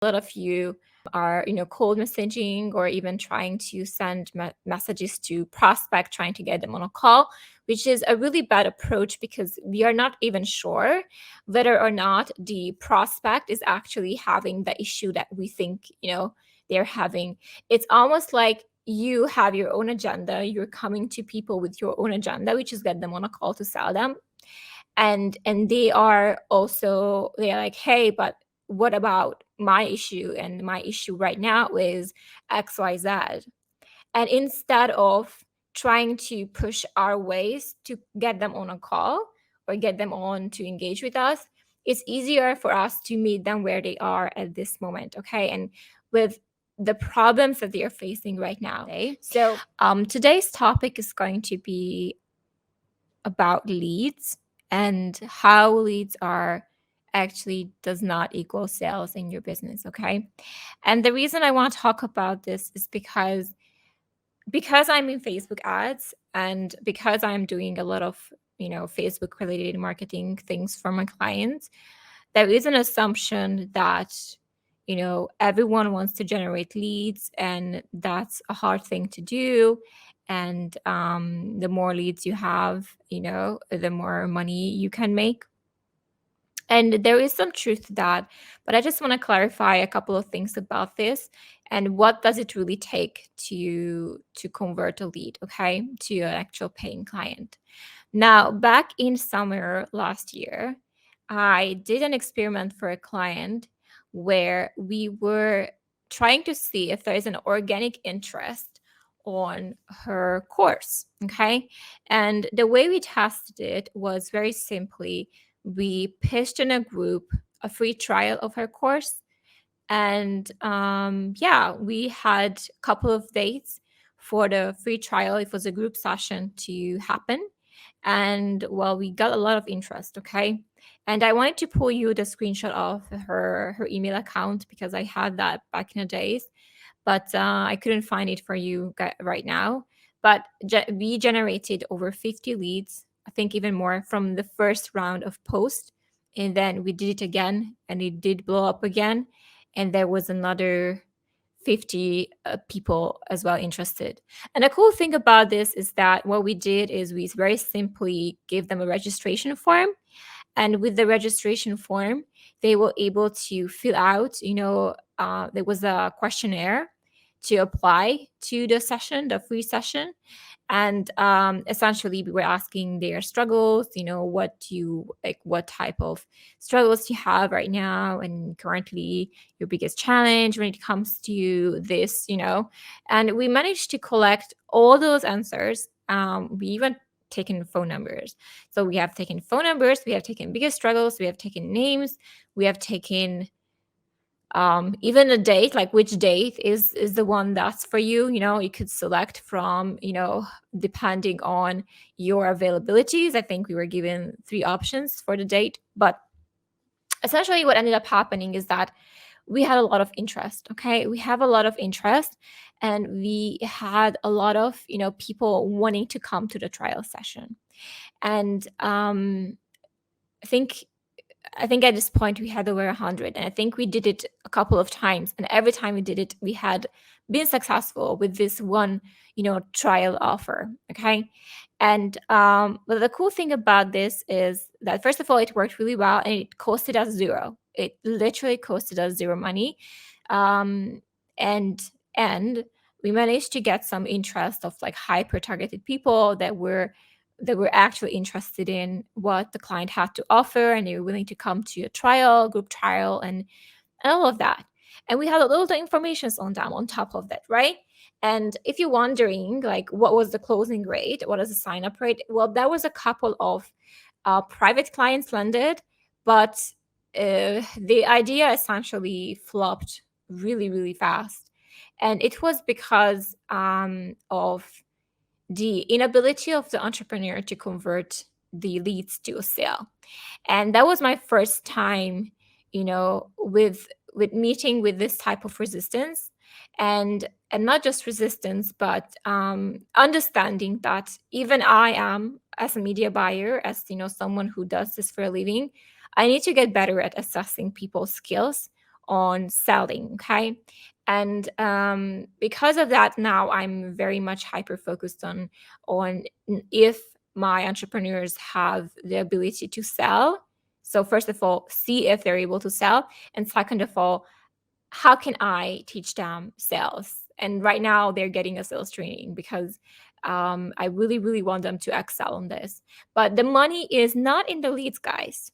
a lot of you are, cold messaging or even trying to send messages to prospect, trying to get them on a call, which is a really bad approach because we are not even sure whether or not the prospect is actually having the issue that we think, they're having. It's almost like you have your own agenda. You're coming to people with your own agenda, which is get them on a call to sell them. And they are like, hey, but what about my issue? And my issue right now is XYZ. And instead of trying to push our ways to get them on a call or get them on to engage with us, it's easier for us to meet them where they are at this moment. Okay. And with the problems that they are facing right now. Okay? So today's topic is going to be about leads and how leads are actually does not equal sales in your business. Okay. And the reason I want to talk about this is because I'm in Facebook ads and because I'm doing a lot of, Facebook related marketing things for my clients, there is an assumption that, everyone wants to generate leads and that's a hard thing to do. And the more leads you have, the more money you can make. And there is some truth to that, but I just want to clarify a couple of things about this and what does it really take to convert a lead, okay, to an actual paying client. Now, back in summer last year, I did an experiment for a client where we were trying to see if there is an organic interest on her course, okay? And the way we tested it was very simply we pitched in a group a free trial of her course. And yeah, we had a couple of dates for the free trial. It was a group session to happen. And well, we got a lot of interest, okay? And I wanted to pull you the screenshot of her email account because I had that back in the days, but I couldn't find it for you right now. But we generated over 50 leads, I think even more, from the first round of post. And then we did it again and it did blow up again. And there was another 50 people as well interested. And the cool thing about this is that what we did is we very simply gave them a registration form. And with the registration form, they were able to fill out, there was a questionnaire to apply to the session, the free session. And essentially we were asking their struggles, what type of struggles you have right now and currently your biggest challenge when it comes to this, and we managed to collect all those answers. We even taken phone numbers. So we have taken phone numbers, we have taken biggest struggles, we have taken names, we have taken even a date, like which date is the one that's for you. You could select from, depending on your availabilities. I think we were given 3 options for the date, but essentially what ended up happening is that we had a lot of interest. Okay, we have a lot of interest and we had a lot of, people wanting to come to the trial session. And I think at this point we had over 100, and I think we did it a couple of times. And every time we did it, we had been successful with this one, trial offer. Okay. And but the cool thing about this is that, first of all, it worked really well and it costed us zero. It literally costed us zero money. Um, and we managed to get some interest of like hyper targeted people that were actually interested in what the client had to offer, and they were willing to come to a trial, group trial, and all of that. And we had a little information on them on top of that, right? And if you're wondering, like, what was the closing rate? What is the sign up rate? Well, there was a couple of private clients landed, but the idea essentially flopped really, really fast. And it was because of the inability of the entrepreneur to convert the leads to a sale. And that was my first time, with meeting with this type of resistance. And not just resistance, but understanding that even I am, as a media buyer, as someone who does this for a living, I need to get better at assessing people's skills on selling. Okay. And because of that, now I'm very much hyper focused on if my entrepreneurs have the ability to sell. So first of all, see if they're able to sell, and second of all, how can I teach them sales? And right now they're getting a sales training because I really, really want them to excel on this. But the money is not in the leads, guys.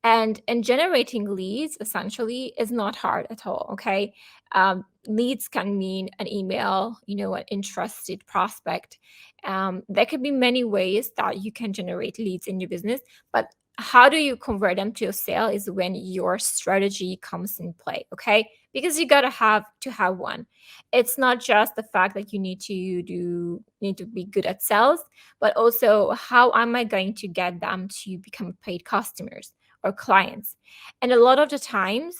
And generating leads essentially is not hard at all. Okay. Leads can mean an email, an interested prospect. There could be many ways that you can generate leads in your business, but how do you convert them to a sale is when your strategy comes in play. Okay. Because you gotta have one. It's not just the fact that you need to be good at sales, but also how am I going to get them to become paid customers or clients. And a lot of the times,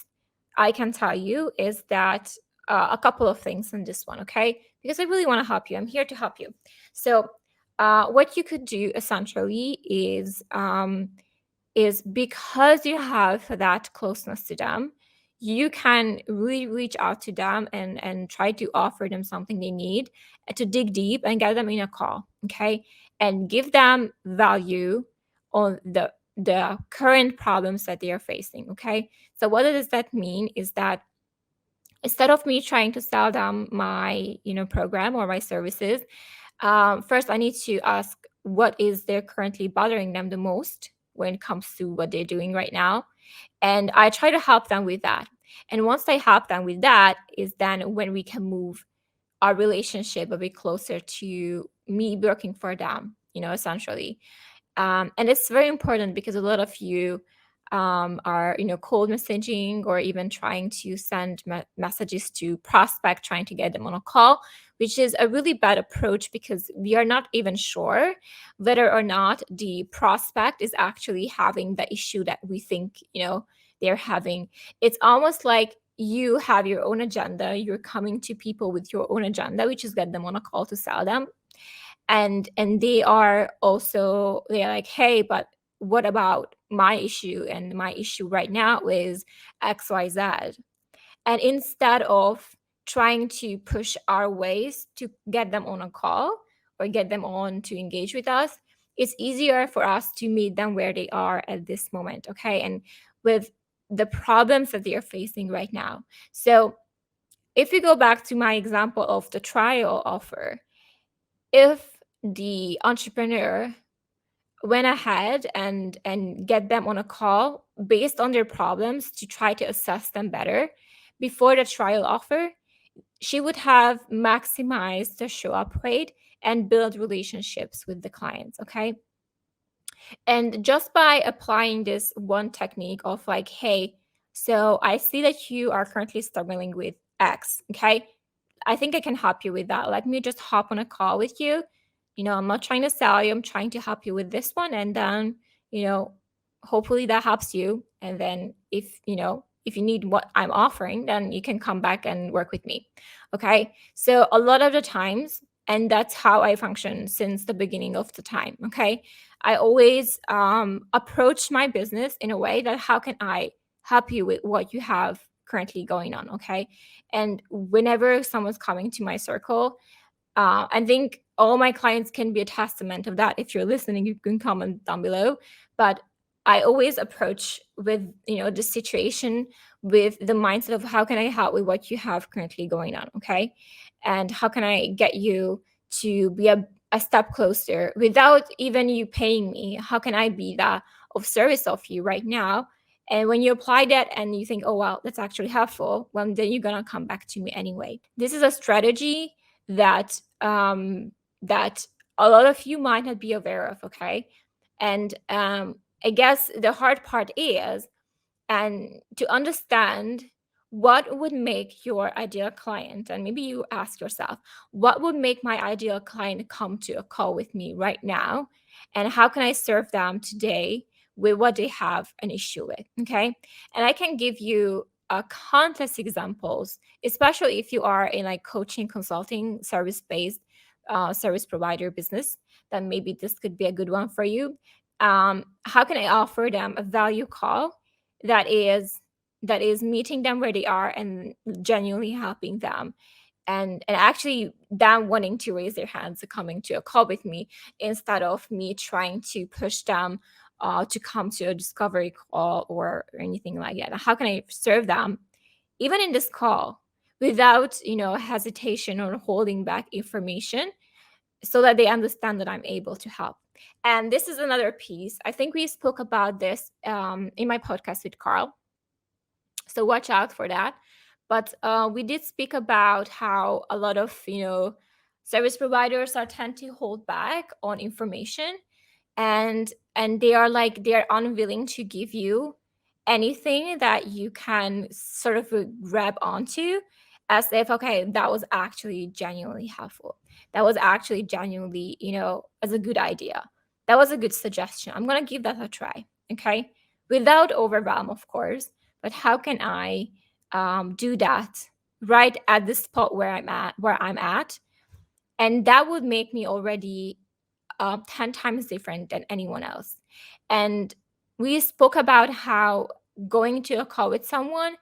I can tell you is that a couple of things on this one, okay? Because I really want to help you. I'm here to help you. So, what you could do essentially is because you have that closeness to them, you can really reach out to them and try to offer them something they need, to dig deep and get them in a call, okay, and give them value on the current problems that they are facing. Okay, so what does that mean is that instead of me trying to sell them my program or my services, first I need to ask what is they're currently bothering them the most when it comes to what they're doing right now, and I try to help them with that. And once I help them with that is then when we can move our relationship a bit closer to me working for them, essentially. And it's very important because a lot of you are cold messaging or even trying to send messages to prospect, trying to get them on a call, which is a really bad approach because we are not even sure whether or not the prospect is actually having the issue that we think they're having. It's almost like you have your own agenda, you're coming to people with your own agenda, which is get them on a call to sell them, and they're like, hey, but what about my issue? And my issue right now is XYZ. And instead of trying to push our ways to get them on a call or get them on to engage with us, it's easier for us to meet them where they are at this moment. Okay, and with the problems that they are facing right now. So if we go back to my example of the trial offer, if the entrepreneur went ahead and get them on a call based on their problems to try to assess them better before the trial offer, she would have maximized the show up rate and build relationships with the clients. Okay, and just by applying this one technique of like, hey, so I see that you are currently struggling with X. Okay, I think I can help you with that. Let me just hop on a call with you. I'm not trying to sell you. I'm trying to help you with this one. And then, you know, hopefully that helps you. And then if you need what I'm offering, then you can come back and work with me. Okay. So a lot of the times, and that's how I function since the beginning of the time. Okay. I always approach my business in a way that how can I help you with what you have currently going on. Okay. And whenever someone's coming to my circle, I think all my clients can be a testament of that. If you're listening, you can comment down below. But I always approach with the situation with the mindset of how can I help with what you have currently going on, okay? And how can I get you to be a step closer without even you paying me? How can I be that of service of you right now? And when you apply that and you think, oh, wow, that's actually helpful, well, then you're going to come back to me anyway. This is a strategy that a lot of you might not be aware of, okay? And I guess the hard part is and to understand what would make your ideal client, and maybe you ask yourself, what would make my ideal client come to a call with me right now, and how can I serve them today with what they have an issue with? Okay, and I can give you countless examples, especially if you are in like coaching, consulting, service-based service provider business, then maybe this could be a good one for you. How can I offer them a value call that is that is meeting them where they are and genuinely helping them, and actually them wanting to raise their hands and coming to a call with me, instead of me trying to push them to come to a discovery call or anything like that. How can I serve them even in this call without hesitation or holding back information, so that they understand that I'm able to help? And this is another piece. I think we spoke about this in my podcast with Carl, so watch out for that. But we did speak about how a lot of service providers are tend to hold back on information, and they are unwilling to give you anything that you can sort of grab onto, as if, okay, that was actually genuinely helpful, that was actually genuinely as a good idea, that was a good suggestion, I'm going to give that a try. Okay, without overwhelm, of course. But how can I do that right at the spot where I'm at, and that would make me already 10 times different than anyone else. And we spoke about how going to a call with someone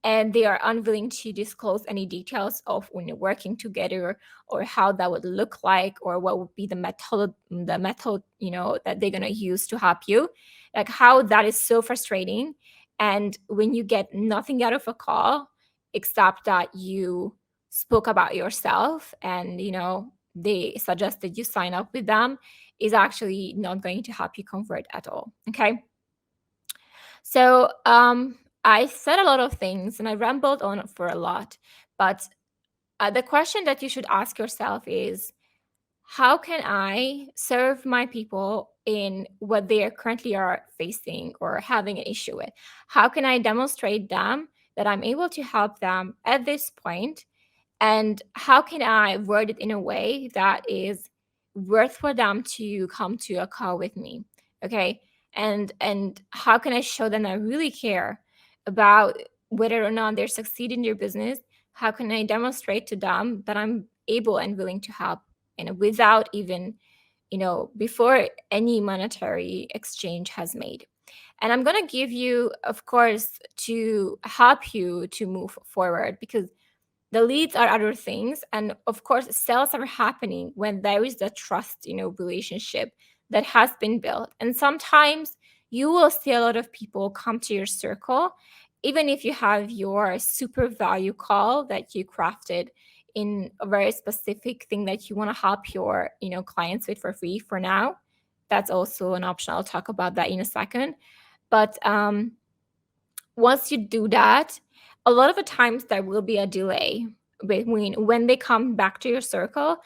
and they are unwilling to disclose any details of when you're working together, or how that would look like, or what would be the method that they're going to use to help you, like how that is so frustrating. And when you get nothing out of a call except that you spoke about yourself, and they suggested you sign up with them, is actually not going to help you convert at all. Okay. So I said a lot of things and I rambled on for a lot, but the question that you should ask yourself is, how can I serve my people in what they are currently are facing or having an issue with? How can I demonstrate them that I'm able to help them at this point, and how can I word it in a way that is worth for them to come to a call with me? Okay. And how can I show them I really care about whether or not they're succeeding in their business? How can I demonstrate to them that I'm able and willing to help, and without even before any monetary exchange has made? And I'm going to give you, of course, to help you to move forward, because the leads are other things, and of course sales are happening when there is a trust relationship that has been built. And sometimes you will see a lot of people come to your circle, even if you have your super value call that you crafted in a very specific thing that you want to help your clients with for free for now. That's also an option. I'll talk about that in a second. But once you do that, a lot of the times there will be a delay between when they come back to your circle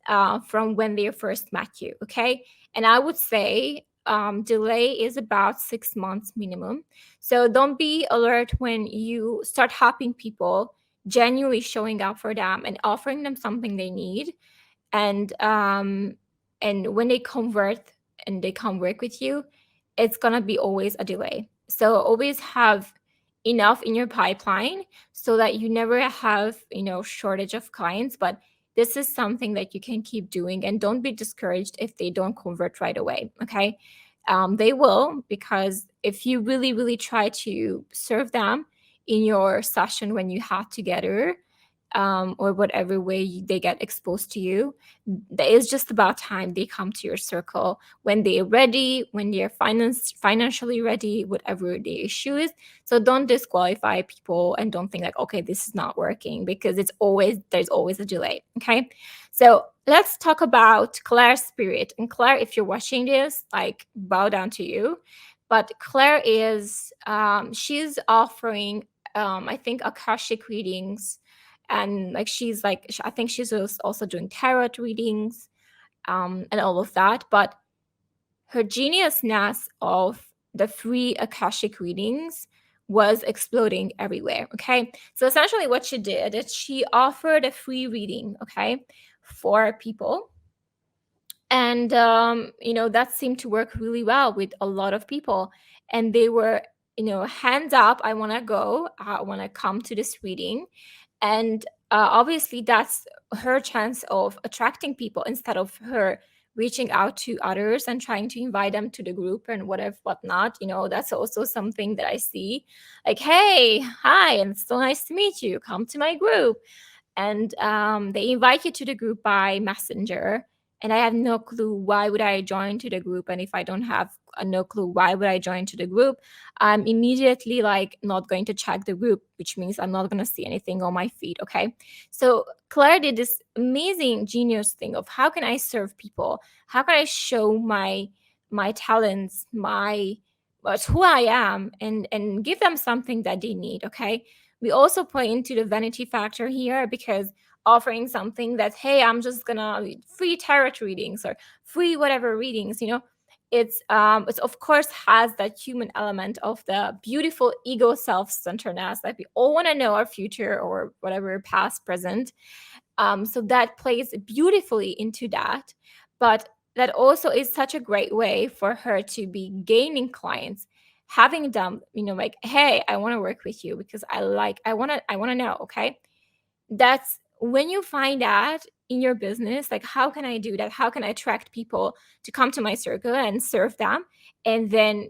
from when they first met you. Okay. And I would say delay is about 6 months minimum. So don't be alert when you start helping people, genuinely showing up for them and offering them something they need. And when they convert and they come work with you, it's gonna be always a delay. So always have enough in your pipeline so that you never have shortage of clients. But this is something that you can keep doing, and don't be discouraged if they don't convert right away. Okay. They will, because if you really really try to serve them in your session when you have together, or whatever way they get exposed to you, it's just about time they come to your circle when they're ready, when they're financially ready, whatever the issue is. So don't disqualify people and don't think like, okay, this is not working, because there's always a delay. Okay. So let's talk about Claire's spirit. And Claire, if you're watching this, like, bow down to you. But Claire is she's offering I think Akashic readings, and like I think she's also doing tarot readings, and all of that. But her geniusness of the free Akashic readings was exploding everywhere. Okay, so essentially what she did is she offered a free reading, okay, for people. And that seemed to work really well with a lot of people, and they were hands up, I want to go, I want to come to this reading. And obviously that's her chance of attracting people, instead of her reaching out to others and trying to invite them to the group and whatnot. That's also something that I see. Like, hey, hi, and it's so nice to meet you. Come to my group. And they invite you to the group by messenger, and I have no clue why would I join to the group. And if I don't have no clue why would I join to the group, I'm immediately like not going to check the group, which means I'm not going to see anything on my feed. Okay, so Claire did this amazing genius thing of how can I serve people, how can I show my talents, my what's who I am, and give them something that they need. Okay, we also play into the vanity factor here, because offering something that, hey, I'm just gonna free tarot readings or free whatever readings, it's of course has that human element of the beautiful ego self-centeredness that we all want to know our future or whatever past present. So that plays beautifully into that. But that also is such a great way for her to be gaining clients, having them, like, hey, I want to work with you because I want to know. Okay, that's when you find that in your business, like, how can I do that, how can I attract people to come to my circle and serve them, and then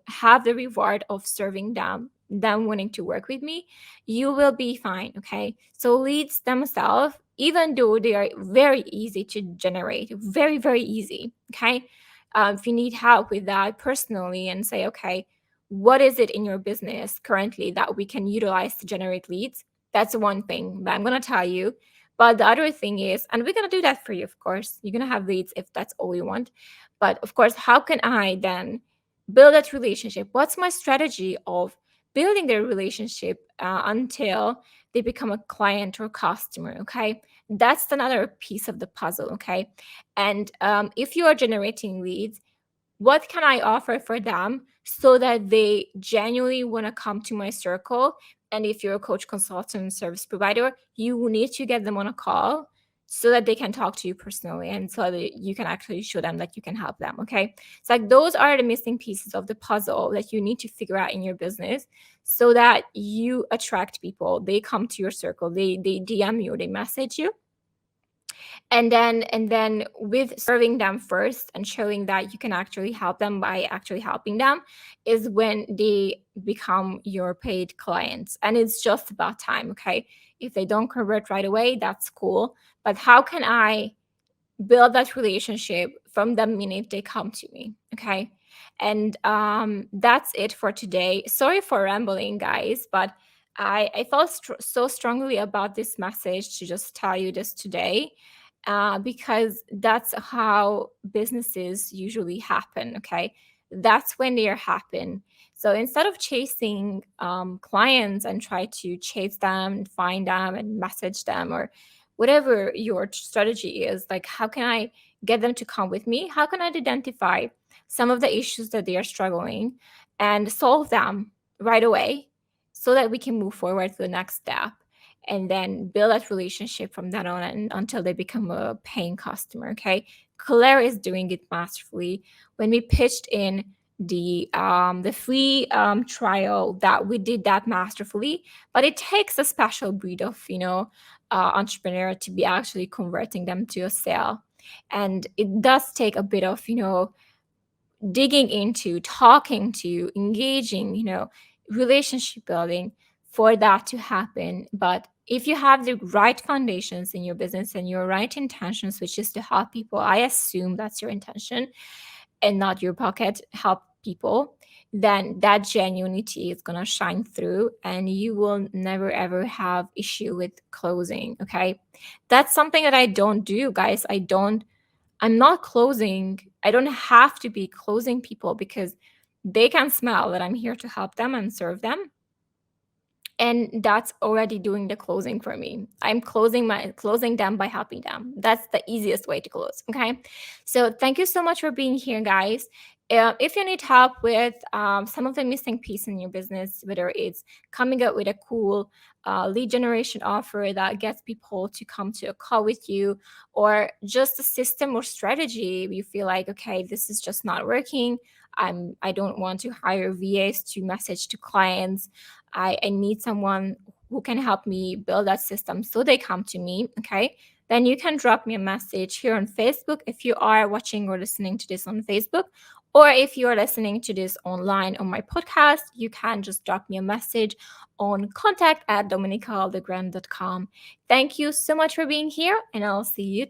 have the reward of serving them wanting to work with me. You will be fine. Okay, so leads themselves, even though they are very easy to generate, very very easy. Okay, if you need help with that personally and say, okay, what is it in your business currently that we can utilize to generate leads, that's one thing that I'm going to tell you. But the other thing is, and we're going to do that for you, of course, you're going to have leads if that's all you want. But of course, how can I then build that relationship? What's my strategy of building their relationship until they become a client or customer? Okay, that's another piece of the puzzle. Okay, and if you are generating leads, what can I offer for them so that they genuinely want to come to my circle? And if you're a coach, consultant, service provider, you need to get them on a call so that they can talk to you personally and so that you can actually show them that you can help them. Okay, it's like those are the missing pieces of the puzzle that you need to figure out in your business so that you attract people. They come to your circle, they DM you, they message you, and then with serving them first and showing that you can actually help them by actually helping them is when they become your paid clients. And it's just about time. Okay, if they don't convert right away, that's cool, but how can I build that relationship from the minute they come to me? Okay, and that's it for today. Sorry for rambling, guys, but I felt so strongly about this message to just tell you this today, because that's how businesses usually happen. Okay, that's when they are happen. So instead of chasing clients and try to chase them and find them and message them, or whatever your strategy is, like, how can I get them to come with me? How can I identify some of the issues that they are struggling and solve them right away so that we can move forward to the next step and then build that relationship from then on and until they become a paying customer? Okay, Claire is doing it masterfully. When we pitched in the free trial, that we did that masterfully, but it takes a special breed of entrepreneur to be actually converting them to a sale. And it does take a bit of digging into, talking to, engaging, relationship building for that to happen. But if you have the right foundations in your business and your right intentions, which is to help people, I assume that's your intention and not your pocket, help people, then that genuinity is going to shine through and you will never ever have issue with closing. Okay, that's something that I don't do, guys. I'm not closing. I don't have to be closing people because they can smell that I'm here to help them and serve them. And that's already doing the closing for me. I'm closing them by helping them. That's the easiest way to close. Okay, so thank you so much for being here, guys. If you need help with some of the missing piece in your business, whether it's coming up with a cool lead generation offer that gets people to come to a call with you, or just a system or strategy you feel like, okay, this is just not working, I don't want to hire VAs to message to clients, I need someone who can help me build that system so they come to me. Okay, then you can drop me a message here on Facebook if you are watching or listening to this on Facebook. Or if you are listening to this online on my podcast, you can just drop me a message on contact@dominicaldegrand.com. Thank you so much for being here, and I'll see you